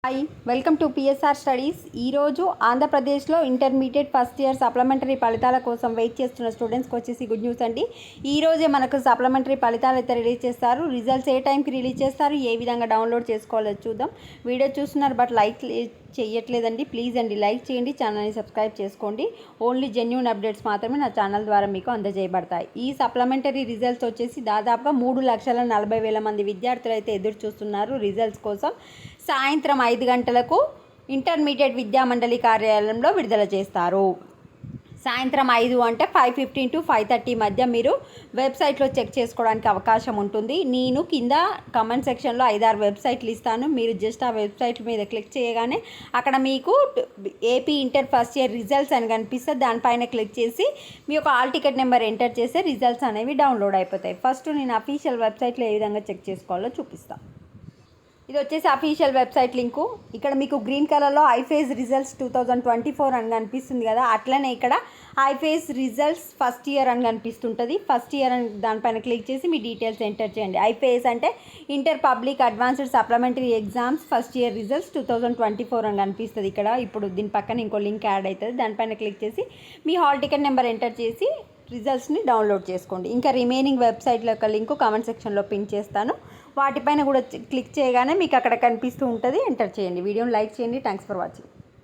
Hi, welcome to PSR studies. ఈరోజు ఆంధ్రప్రదేశ్లో intermediate first year supplementary ఫలితాల కోసం వెయిట్ చేస్తున్న స్టూడెంట్స్కి వచ్చేసి గుడ్ న్యూస్ అండి. ఈరోజే మనకు సప్లిమెంటరీ ఫలితాలు అయితే రిలీజ్ చేస్తారు. రిజల్ట్స్ ఏ టైంకి రిలీజ్ చేస్తారు, ఏ విధంగా డౌన్లోడ్ చేసుకోవాలో చూద్దాం. వీడియో చూస్తున్నారు బట్ లైక్ చేయట్లేదండి. ప్లీజ్ అండి లైక్ చేయండి, ఛానల్ని సబ్స్క్రైబ్ చేసుకోండి. ఓన్లీ జెన్యూన్ అప్డేట్స్ మాత్రమే నా ఛానల్ ద్వారా మీకు అందజేయబడతాయి. ఈ సప్లిమెంటరీ రిజల్ట్స్ వచ్చేసి దాదాపుగా 3,40,40,000 మంది విద్యార్థులు అయితే ఎదురు చూస్తున్నారు రిజల్ట్స్ కోసం. సాయంత్రం 5 గంటలకు ఇంటర్మీడియట్ విద్యామండలి కార్యాలయంలో విడుదల చేస్తారు. సాయంత్రం 5 అంటే 5:15 to 5:30 మధ్య మీరు వెబ్సైట్లో చెక్ చేసుకోవడానికి అవకాశం ఉంటుంది. నేను కింద కమెంట్ సెక్షన్లో 5-6 వెబ్సైట్లు ఇస్తాను. మీరు జస్ట్ ఆ వెబ్సైట్ మీద క్లిక్ చేయగానే అక్కడ మీకు AP inter first year results అని కనిపిస్తుంది. దానిపైన క్లిక్ చేసి మీ యొక్క హాల్ టికెట్ నెంబర్ ఎంటర్ చేస్తే రిజల్ట్స్ అనేవి డౌన్లోడ్ అయిపోతాయి. ఫస్ట్ నేను అఫీషియల్ వెబ్సైట్లో ఏ విధంగా చెక్ చేసుకోవాలో చూపిస్తాను. ఇది వచ్చేసి అఫీషియల్ వెబ్సైట్ లింకు. ఇక్కడ మీకు గ్రీన్ కలర్లో ఐఫేజ్ రిజల్ట్స్ 2024 అని కనిపిస్తుంది కదా, అట్లనే ఇక్కడ ఐఫేజ్ రిజల్ట్స్ ఫస్ట్ ఇయర్ అని కనిపిస్తుంటుంది. ఫస్ట్ ఇయర్ అని దానిపైన క్లిక్ చేసి మీ డీటెయిల్స్ ఎంటర్ చేయండి. ఐఫేజ్ అంటే inter public advanced supplementary exams first year results 2024 అని కనిపిస్తుంది. ఇక్కడ ఇప్పుడు దీని పక్కన ఇంకో లింక్ యాడ్ అవుతుంది. దానిపైన క్లిక్ చేసి మీ హాల్ టికెట్ నెంబర్ ఎంటర్ చేసి రిజల్ట్స్ని డౌన్లోడ్ చేసుకోండి. ఇంకా రిమైనింగ్ వెబ్సైట్ల యొక్క లింకు కామెంట్ సెక్షన్లో పిన్ చేస్తాను. వాటిపైన కూడా క్లిక్ చేయగానే మీకు అక్కడ కనిపిస్తూ ఉంటుంది. ఎంటర్ చేయండి. వీడియోని లైక్ చేయండి. Thanks for watching.